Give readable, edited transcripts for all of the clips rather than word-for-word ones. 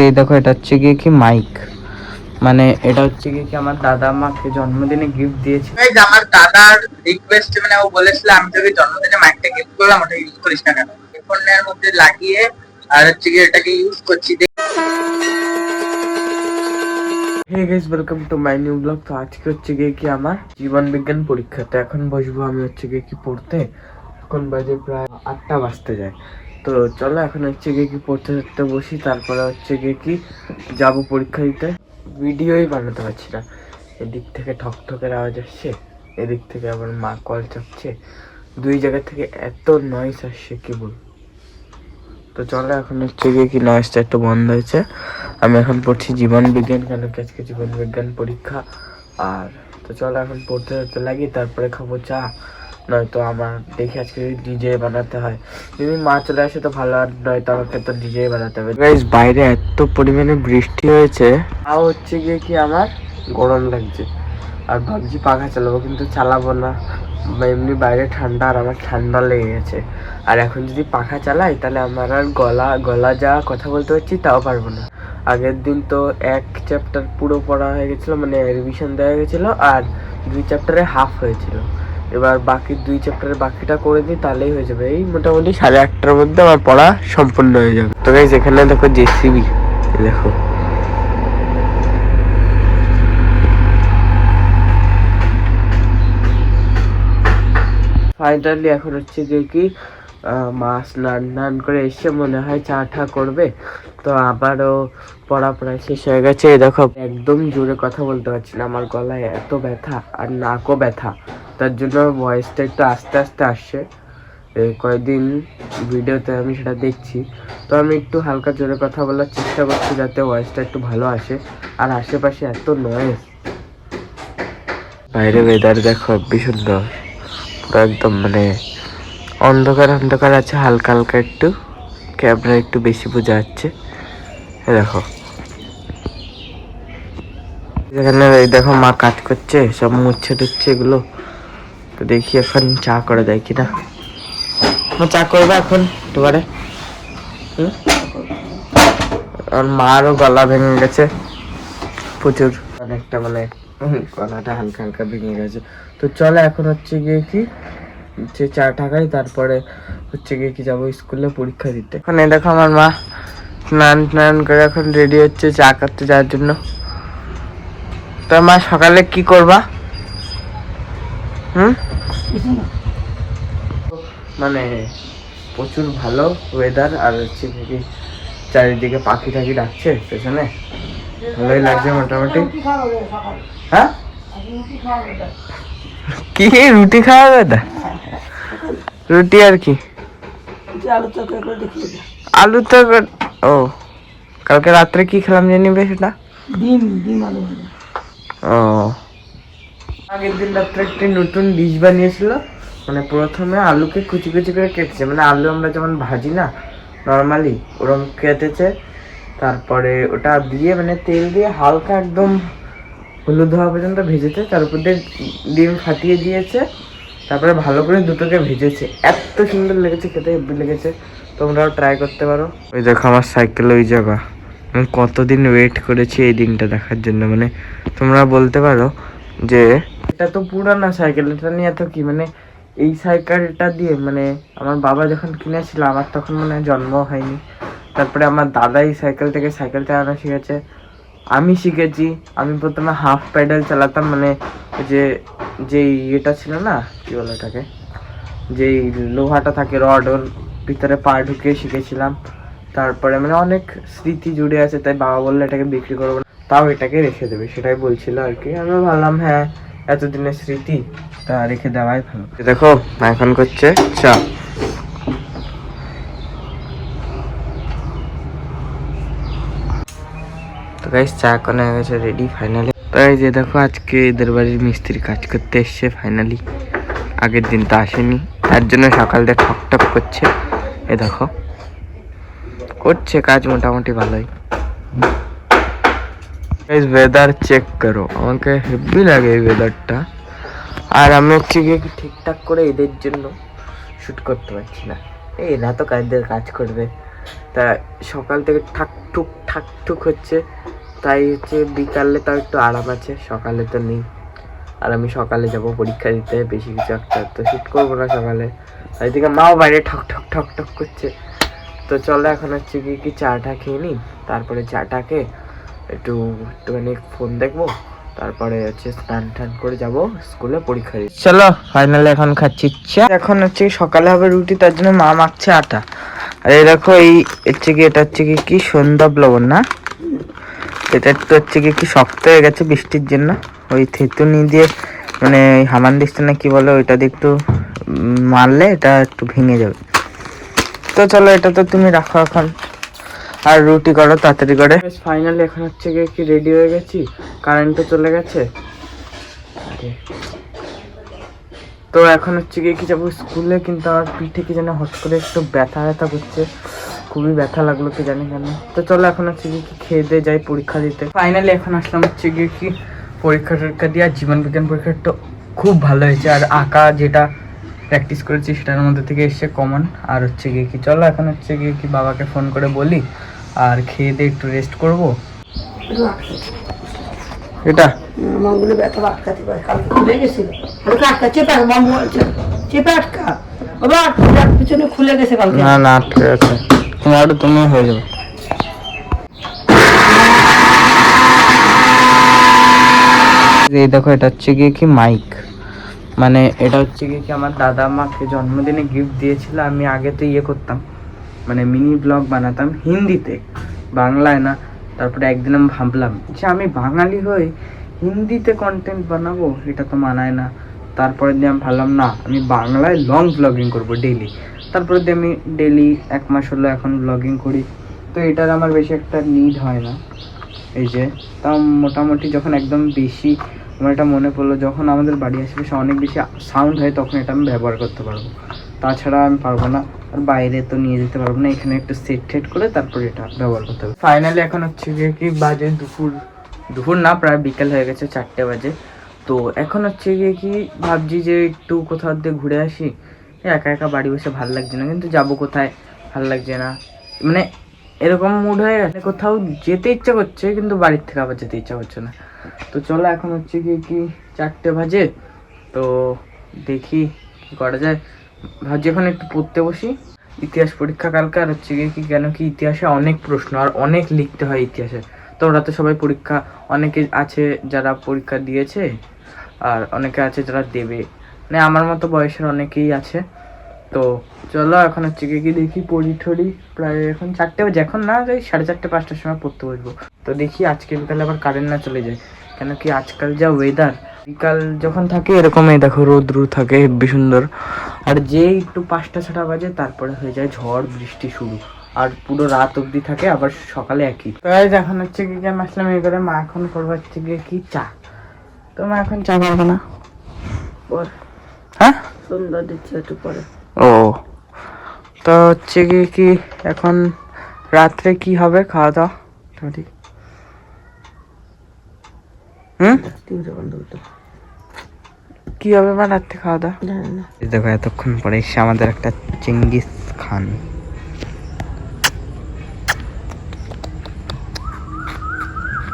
এই দেখো এটা হচ্ছে গিয়ে কি মাইক, মানে এটা হচ্ছে গিয়ে কি আমার দাদা আমাকে জন্মদিনে গিফট দিয়েছে। আমার দাদার রিকোয়েস্ট, মানে ও বলেছিল আমি তোকে জন্মদিনে মাইকটা গিফট করলাম, ওটা ইউজ করিস না কেন, ফোনের মধ্যে লাগিয়ে আর হচ্ছে গিয়ে এটাকে ইউজ করছি। Hey guys, welcome to my new blog. তো আজকে হচ্ছে গিয়ে কি আমার জীবন বিজ্ঞান পরীক্ষা। তো এখন বসবো আমি হচ্ছে গিয়ে কি পড়তে। এখন বাজে প্রায় 8টা বাজতে যায়। তো চলো এখন হচ্ছে গিয়ে কি পড়তে বসি, তারপরে হচ্ছে গিয়ে কি যাবো পরীক্ষা দিতে। ভিডিওই বানাতে পারছি না, এদিক থেকে ঠকঠকের আওয়াজ আসছে, এদিক থেকে আবার মা কল চাপছে, দুই জায়গা থেকে এত নয়েস আসছে কি বল। তো চলো এখন হচ্ছে গিয়ে কি নয়েসটা একটু বন্ধ হয়েছে। আমি এখন পড়ছি জীবন বিজ্ঞান, কেন কি আজকে জীবন বিজ্ঞান পরীক্ষা। আর তো চলো এখন পড়তে লাগি, তারপরে খাবো চা। নয়তো আমার দেখি আজকে ডিজে বানাতে হয়, যদি মা চলে আসে তো ভালো, আর নয়তো আমাকে তো ডিজে বানাতে হবে। গাইস বাইরে এত পরিমাণে বৃষ্টি হয়েছে, তাও হচ্ছে গিয়ে কি আমার গরম লাগছে। আর ভাবছি পাখা চালাবো, কিন্তু চালাবো না, এমনি বাইরে ঠান্ডা আর আমার ঠান্ডা লেগে গেছে। আর এখন যদি পাখা চালাই তাহলে আমার আর গলা যা কথা বলতে পারছি তাও পারবো না। আগের দিন তো এক চ্যাপ্টার পুরো পড়া হয়ে গেছিলো, মানে রিভিশন দেওয়া গেছিলো, আর 2 চ্যাপ্টারে হাফ হয়েছিল। এবার বাকি 2 চ্যাপ্টারে বাকিটা করে দিই, তাহলেই হয়ে যাবে। এই মোটামুটি 8:30টার মধ্যে আমার পড়া সম্পূর্ণ হয়ে যাবে। তো গাইস এখানে দেখো জেসিবি, দেখো ফাইনালি এখন হচ্ছে যে কি মা স্নান করে এসে মনে হয় চা ঠা করবে। তো আবারও পড়া শেষ হয়ে গেছে। দেখো একদম জোরে কথা বলতে পারছি না, আমার গলায় এত ব্যথা আর নাকও ব্যথা, তার জন্য ভয়েসটা একটু আস্তে আস্তে আসছে। কয়েকদিন ভিডিওতে আমি সেটা দেখছি, তো আমি একটু হালকা জোরে কথা বলার চেষ্টা করছি যাতে ভয়েসটা একটু ভালো আসে। আর আশেপাশে এত নয়েজ, বাইরে ওয়েদার দেখো ভীষণ সুন্দর, পুরো একদম মানে অন্ধকার অন্ধকার আছে, হালকা হালকা একটু ক্যামেরা একটু বেশি বোঝা যাচ্ছে। দেখো এখানে দেখো মা কাজ করছে, সব মুচ্ছে টুচ্ছে এগুলো। তো দেখি এখন চা করে দেয় কিনা। চা করবে এখন তোমারে? আর মারও গলা ভেঙে গেছে প্রচুর, অনেকটা, মানে গলাটা হালকা হালকা ভেঙে গেছে। তো চলো এখন হচ্ছে গিয়ে কি চা ঠাকাই, তারপরে হচ্ছে গিয়ে কি যাবো স্কুলে পরীক্ষা দিতে। এখন দেখো আমার মা স্নান করে এখন রেডি হচ্ছে চা করতে যাওয়ার জন্য। তো মা সকালে কি করবা? মানে প্রচুর ভালো ওয়েদার, আর হচ্ছে কি চারিদিকে পাখি টাখি ডাকছে পেছনে, ভালোই লাগছে মোটামুটি। হ্যাঁ কি রুটি খাওয়া দাদা? রুটি আর কি? আলু তরকারি। ও কালকে রাত্রে কি খেলাম জানি বেশ, সেটা ও আগের দিন রাত্রে একটি নতুন ডিশ বানিয়েছিল। মানে প্রথমে আলুকে কুচি কুচি করে কেটেছে, মানে আলু আমরা যেমন ভাজি না নর্মালি ওরকম কেটেছে। তারপরে ওটা দিয়ে মানে তেল দিয়ে হালকা একদম হলুদ হওয়া পর্যন্ত ভেজেছে, তার উপর দিয়ে ডিম ফাটিয়ে দিয়েছে, তারপরে ভালো করে দুটোকে ভেজেছে। এত সুন্দর লেগেছে খেতে, হেব্বি লেগেছে, তোমরাও ট্রাই করতে পারো। ওই দেখো আমার সাইকেল ওই জায়গা, আমি কতদিন ওয়েট করেছি এই দিনটা দেখার জন্য। মানে তোমরা বলতে পারো যে এটা তো পুরানা সাইকেল, এটা নিয়ে এত কি, মানে এই সাইকেলটা দিয়ে মানে আমার বাবা যখন কিনেছিল আমার তখন মানে জন্ম হয়নি। তারপরে আমার দাদা এই সাইকেল থেকে সাইকেল চালানো শিখেছে, আমি শিখেছি। আমি প্রথমে হাফ প্যাডেল চালাতাম, মানে যে যেই এটা ছিল না, কি বলে এটাকে, যেই লোহাটা থাকে রড, ওর ভিতরে পা ঢুকিয়ে শিখেছিলাম। তারপরে মানে অনেক স্মৃতি জুড়ে আছে, তাই বাবা বললো এটাকে বিক্রি করবো না, তাও এটাকে রেখে দেবে, সেটাই বলছিল আর কি। আমি ভাবলাম হ্যাঁ এতদিনের স্মৃতি, তা রেখে দেওয়াই ভালো। দেখো এখন করছে চা। তো গাইস চা কোনা হয়ে গেছে রেডি ফাইনালি। তাই যে দেখো আজকে এদের বাড়ির মিস্ত্রি কাজ করতে এসছে ফাইনালি, আগের দিন তো আসেনি, তার জন্য সকাল দিয়ে ঠকঠক করছে। এ দেখো করছে কাজ মোটামুটি ভালোই। গাইস ওয়েদার চেক করো, আমাকে হেভি লাগে এই ওয়েদারটা। আর আমি হচ্ছে গিয়ে ঠিকঠাক করে এদের জন্য শ্যুট করতে পারছি না, এই না তো কাজদের কাজ করবে, তা সকাল থেকে ঠাক ঠুক হচ্ছে, তাই হচ্ছে বিকালে তাও একটু আরাম আছে, সকালে তো নেই। আর আমি সকালে যাব পরীক্ষা দিতে, বেশি কিছু একটা তো শুট করবো না সকালে। তাই থেকে মাও বাইরে ঠক করছে। তো চলো এখন হচ্ছে কি চাটা খেয়ে নিই, তারপরে চাটা খেয়ে একটুখানি ফোন দেখবো, তারপরে হচ্ছে স্নান টান করে যাব স্কুলে পরীক্ষা দিতে। চলো ফাইনালি এখন খাচ্ছি চা। এখন হচ্ছে সকালে হবে রুটি, তার জন্য মা মাখছে আটা। আর এই দেখো এই হচ্ছে কি, এটা হচ্ছে কি সন্ধ্যা লবণ না, এটা একটু হচ্ছে কি শক্ত হয়ে গেছে বৃষ্টির জন্য। ওই থেতুনি দিয়ে মানে হামান দিচ্ছে না কি বলে, ওইটা দিয়ে একটু মারলে এটা একটু ভেঙে যাবে। তো চলো এটা তো তুমি রাখো এখন, আর রুটি করো তাড়াতাড়ি করে। ফাইনালি এখন হচ্ছে গিয়ে কি রেডি হয়ে গেছি, কারেন্টও চলে গেছে। তো এখন হচ্ছে গিয়ে কি যাবো স্কুলে, কিন্তু আমার পিঠে কি যেন হট করে একটু ব্যথা করছে, খুবই ব্যথা লাগলো কি জানি কেন। তো চলো এখন হচ্ছে গিয়ে কি খেয়ে দিয়ে যাই পরীক্ষা দিতে। ফাইনালি এখন আসলাম হচ্ছে গিয়ে কি পরীক্ষা দিয়ে। আর জীবন বিজ্ঞান পরীক্ষাটা খুব ভালো হয়েছে, আর আঁকা যেটা প্র্যাকটিস করেছি সেটার মধ্যে থেকে এসে কমন। আর হচ্ছে গিয়ে কি চলো এখন হচ্ছে গিয়ে কি বাবাকে ফোন করে বলি, আর খেয়ে দিয়ে একটু রেস্ট করবো। এটা মাগুলো ব্যথা আটকাতে পারে, কালকে খুলে গেছিল, হালকা আটকা চেপে মাম বলছে চেপে আটকা বাবা, পিছনে খুলে গেছে কালকে। না আটকে আছে, তুমি হয়ে যাবে। এই দেখো এটা হচ্ছে গিয়ে কি মাইক, মানে এটা হচ্ছে গিয়ে কি আমার দাদা আমাকে জন্মদিনে গিফট দিয়েছিল। আমি আগে তো করতাম, মানে মিনি ব্লগ বানাতাম হিন্দিতে, বাংলায় না। তারপরে একদিন আমি ভাবলাম যে আমি বাঙালি হয়ে হিন্দিতে কন্টেন্ট বানাবো, এটা তো মানায় না। তারপরে দিয়ে আমি ভাবলাম না, আমি বাংলায় লং ব্লগিং করবো ডেইলি। তারপরে দিয়ে আমি ডেইলি 1 মাস হলো এখন ব্লগিং করি। তো এটার আমার বেশি একটা নিড হয় না। এই যে তাও মোটামুটি যখন একদম বেশি আমার এটা মনে পড়লো, যখন আমাদের বাড়ি আশেপাশে অনেক বেশি সাউন্ড হয় তখন এটা আমি ব্যবহার করতে পারবো, তাছাড়া আমি পারবো না। আর বাইরে তো নিয়ে যেতে পারবো না, এখানে একটু সেট করে তারপরে এটা ব্যবহার করতে হবে। ফাইনালি এখন হচ্ছে গিয়ে কি বাজে দুপুর না, প্রায় বিকেল হয়ে গেছে, 4টে বাজে। তো এখন হচ্ছে গিয়ে কি ভাবছি যে একটু কোথাও দিয়ে ঘুরে আসি। একা একা বাড়ি বসে ভালো লাগছে না, কিন্তু যাবো কোথায় ভালো লাগছে না, মানে এরকম মুড হয়ে গেছে। কোথাও যেতে ইচ্ছা করছে কিন্তু বাড়ির থেকে আবার যেতে ইচ্ছা করছে না। তো চলো এখন হচ্ছে কি 4টে বাজে, তো দেখি কি করা যায়। ভাবছি এখন একটু পড়তে বসি, ইতিহাস পরীক্ষা কালকে। আর হচ্ছে কি কেন কি ইতিহাসে অনেক প্রশ্ন আর অনেক লিখতে হয় ইতিহাসে। তো ওরা তো সবাই পরীক্ষা, অনেকে আছে যারা পরীক্ষা দিয়েছে আর অনেকে আছে যারা দেবে, মানে আমার মতো বয়সের অনেকেই আছে। তো চলো এখন হচ্ছে কি দেখি পড়ি ঠড়ি, প্রায় এখন 4টে বাজে, এখন না যাই 4:30 5টার সময় পড়তে বসবো। তো দেখি আজকে বিকালে আবার কারেন্ট না চলে যায়, কেন কি আজকাল যা ওয়েদার, বিকাল যখন থাকে এরকম এই দেখো রোদ্রু থাকে হেব্বি সুন্দর, আর যেই একটু 5টা 6টা বাজে তারপরে হয়ে যায় ঝড় বৃষ্টি শুরু, আর পুরো রাত অবধি থাকে, আবার সকালে একই। তো এখন হচ্ছে কি আমি আসলাম এই করে, মা এখন করবো হচ্ছে গিয়ে কি চা। তো মা এখন চা খাবো না, হ্যাঁ সুন্দর দিচ্ছে একটু পরে। ও তো হচ্ছে কি এখন রাত্রে কি হবে খাওয়া দাওয়া? কি হবে মা রাত্রে খাওয়া দাওয়া? দেখো এতক্ষণ পরে এসে আমাদের একটা চেঙ্গিস খান।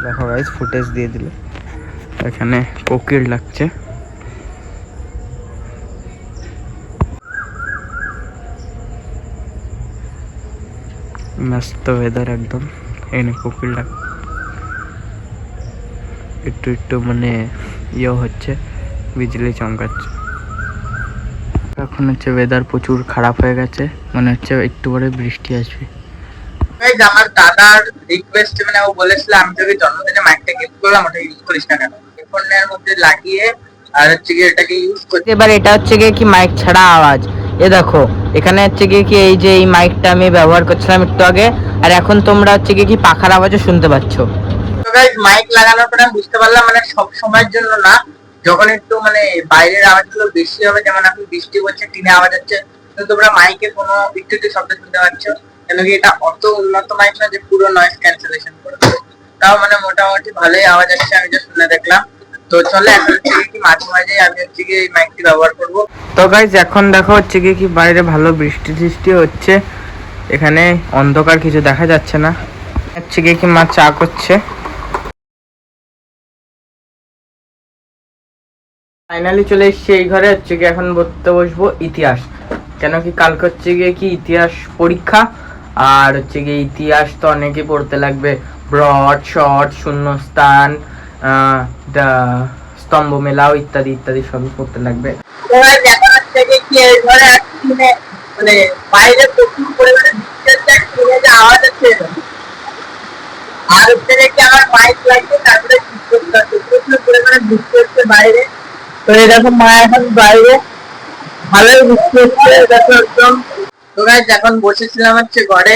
দেখো গাইস ফুটেজ দিয়ে দিল, এখানে কোকিল লাগছে। मस्त वेदर एकदम, এনে কোকিলটা একটু মানে হচ্ছে, বিজলি চমকাচ্ছে। এখন হচ্ছে ওয়েদার প্রচুর খারাপ হয়ে গেছে, মনে হচ্ছে একটু পরে বৃষ্টি আসবে। আমার দাদার রিকোয়েস্ট, মানে ও বলেছিল আমি তোকে জন্মদিনে মাইকটা গিফট করলাম, ওটা ইউজ করিস না কেন, ফোনের মধ্যে লাগিয়ে আর হচ্ছে কি এটাকে ইউজ করতে। এবার এটা হচ্ছে গিয়ে কি মাইক ছাড়া আওয়াজ, এ দেখো এখানে হচ্ছে গিয়ে কি এই যে এই মাইকটা আমি ব্যবহার করছিলাম একটু আগে, আর এখন তোমরা হচ্ছে গিয়ে কি পাখার আওয়াজও শুনতে পাচ্ছ। তো গাইস মাইক লাগানোর পরে আমি বুঝতে পারলাম মানে সব সময়ের জন্য না, যখন একটু মানে বাইরের আওয়াজগুলো বেশি হবে, যেমন এখন বৃষ্টি হচ্ছে টিনে আওয়াজ হচ্ছে, কিন্তু তোমরা মাইকে কোনো একটু শব্দ শুনতে পাচ্ছ, কেন কি এটা অত উন্নত মাইক না যে পুরো নয়েজ ক্যান্সেলেশন করবে, তাও মানে মোটামুটি ভালোই আওয়াজ আসছে, আমি যে শুনে দেখলাম। তো চলে এখন হচ্ছে কি মাঝে মাঝে আমি হচ্ছে কি এই মাইকটি ব্যবহার করব। তো গাইজ এখন দেখো হচ্ছে কি বাইরে ভালো বৃষ্টি হচ্ছে, এখানে অন্ধকার, কিছু দেখা যাচ্ছে না। হচ্ছে গিয়ে কি মা চা করছে। ফাইনালি চলে এসেছি এই ঘরে। হচ্ছে কি এখন পড়তে বসবো ইতিহাস, কেন কি কালকে হচ্ছে গিয়ে কি ইতিহাস পরীক্ষা। আর হচ্ছে গিয়ে ইতিহাস তো অনেকেই পড়তে লাগবে, ব্রড শর্ট শূন্যস্থান, স্তম্ভ মেলাও ইত্যাদি ইত্যাদি সবই পড়তে লাগবে। ওরা দেখা যাচ্ছে কি এই ঘরে মানে বাইরে প্রচুর পরিমাণে বৃষ্টি হচ্ছে, শুনে যে আওয়াজ হচ্ছে। আর হচ্ছে কি আমার মাইক লাগছে, তারপরে প্রচুর পরিমাণে বৃষ্টি হচ্ছে বাইরে। তো এই দেখো মা এখন বাইরে, ভালোই বৃষ্টি হচ্ছে দেখো একদম। তো গাইস এখন বসেছিলাম হচ্ছে ঘরে,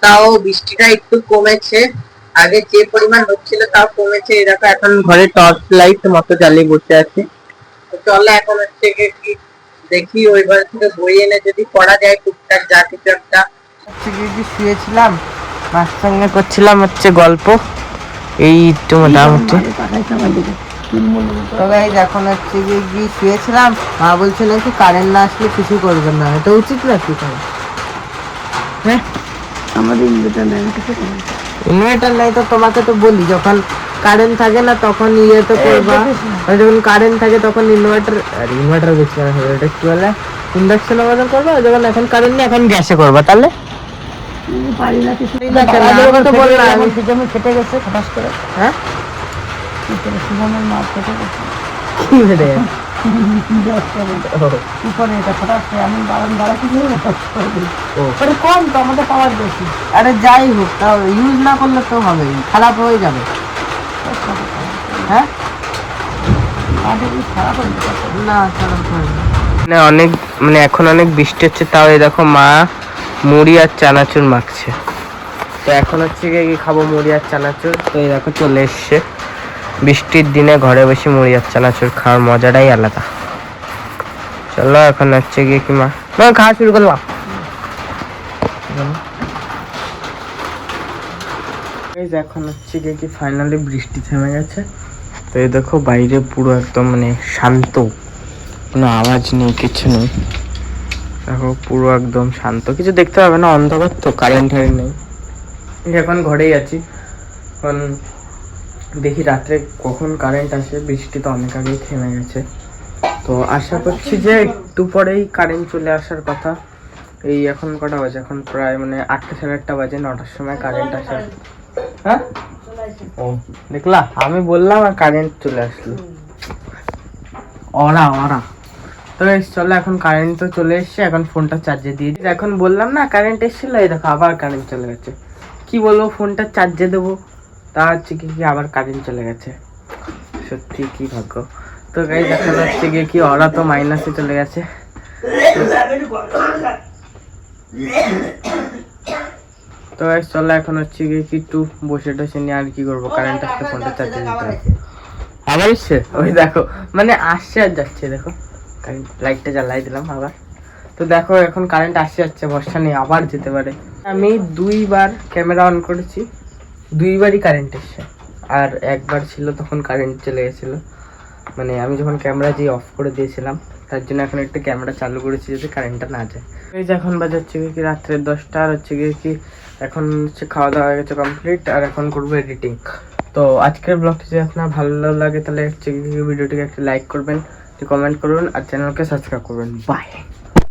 তাও বৃষ্টিটা একটু কমেছে, আগে যে পরিমাণ হচ্ছিল তাও কমেছে। এই দেখো এখন ঘরে টর্চ লাইট মতো জ্বালিয়ে বসে আছি। তো চলো এখন হচ্ছে কি দেখি ওই ঘর থেকে বই এনে যদি পড়া যায় টুকটাক যা কিছু একটা। হচ্ছে গিয়ে কি শুয়েছিলাম, মার সঙ্গে করছিলাম হচ্ছে গল্প, এই তো মোটামুটি। তো গাইস এখন হচ্ছে গিয়ে কি শুয়েছিলাম, মা বলছে নাকি কারেন্ট না আসলে কিছু করবেন না, এটা উচিত না কি করে? হ্যাঁ আমাদের ইনভার্টার নেই, কিছু ইনভার্টার নাই তো তোমাকে তো বলি যখন কারেন্ট থাকে না তখন ইয়ে তো করবা, আর যখন কারেন্ট থাকে তখন ইনভার্টার, আর ইনভার্টার বেশি না হবে, এটা কি বলে ইন্ডাকশনের মতো করবা। যখন এখন কারেন্ট নেই এখন গ্যাসে করবা, তাহলে পারি না কিছু। আমি খেতে গেছে হঠাৎ করে। হ্যাঁ সুমনের মা খেতে গেছে কি ফেটে গেছে? কম তো আমাদের পাওয়ার বেশি। আরে যাই হোক, তাও ইউজ না করলে তো হবে, খারাপ হয়ে যাবে। হ্যাঁ না খারাপ হবে না। অনেক মানে এখন অনেক বৃষ্টি হচ্ছে, তাও এই দেখো মা মুড়ি আর চানাচুর মাখছে। তো এখন হচ্ছে গিয়ে কি খাবো, মুড়ি আর চানাচুর। তো এই দেখো চলে এসছে, বৃষ্টির দিনে ঘরে বসে মুড়ি আর চানাচুর খাওয়ার মজাটাই আলাদা। চলো এখন হচ্ছে গিয়ে কি মা খাওয়া শুরু করলাম। এখন হচ্ছে গিয়ে কি ফাইনালি বৃষ্টি থেমে গেছে। তো এই দেখো বাইরে পুরো একদম মানে শান্ত, কোনো আওয়াজ নেই, কিছু নেই। দেখো পুরো একদম শান্ত, কিছু দেখতে পাবে না, অন্ধকার তো, কারেন্ট নেই। এখন ঘরেই আছি, এখন দেখি রাত্রে কখন কারেন্ট আসে। বৃষ্টি তো অনেক আগেই থেমে গেছে, তো আশা করছি যে একটু পরেই কারেন্ট চলে আসার কথা। এই এখন কটা বাজে, এখন প্রায় মানে 8টা সাড়ে 8টা বাজে, 9টার সময় কারেন্ট আসে। হ্যাঁ ও দেখলা, আমি বললাম আর কারেন্ট চলে আসলো। ওরা তো চলো এখন কারেন্ট তো চলে এসছে, এখন ফোনটা চার্জে দিয়ে দিই। এখন বললাম না কারেন্ট এসেছিল, এই দেখো আবার কারেন্ট চলে গেছে। কি বলবো, ফোনটা চার্জে দেবো, তা হচ্ছে কি আবার কারেন্ট চলে গেছে। সত্যি কি ভাগ্য। তো গাইস দেখা যাচ্ছে গিয়ে কি ওরা তো মাইনাসে চলে গেছে। তো গাইস চলো এখন হচ্ছে গিয়ে কি একটু বসে টসে নিয়ে আর কি করবো, কারেন্ট আসতে ফোনটা চার্জে দিতে হবে। আবার এসছে, ওই দেখো মানে আসছে আর যাচ্ছে, দেখো কারেন্ট লাইটটা জ্বালাই দিলাম আবার। তো দেখো এখন কারেন্ট আসছে যাচ্ছে, ভরসা নেই আবার যেতে পারে। আমি 2বার ক্যামেরা অন করেছি, 2বারই কারেন্ট এসছে, আর একবার ছিল তখন কারেন্ট চলে গেছিলো। মানে আমি যখন ক্যামেরা যে অফ করে দিয়েছিলাম, তার জন্য এখন একটা ক্যামেরা চালু করেছি যাতে কারেন্টটা না যায়। এই যে এখন বাজে হচ্ছে কি রাত্রে 10টা, আর হচ্ছে গিয়ে কি এখন হচ্ছে খাওয়া দাওয়া হয়ে গেছে কমপ্লিট, আর এখন করবো এডিটিং। তো আজকের ব্লগটি যদি আপনার ভালো লাগে তাহলে হচ্ছে ভিডিওটিকে একটা লাইক করবেন, কমেন্ট করবেন আর চ্যানেলকে সাবস্ক্রাইব করবেন। বাই।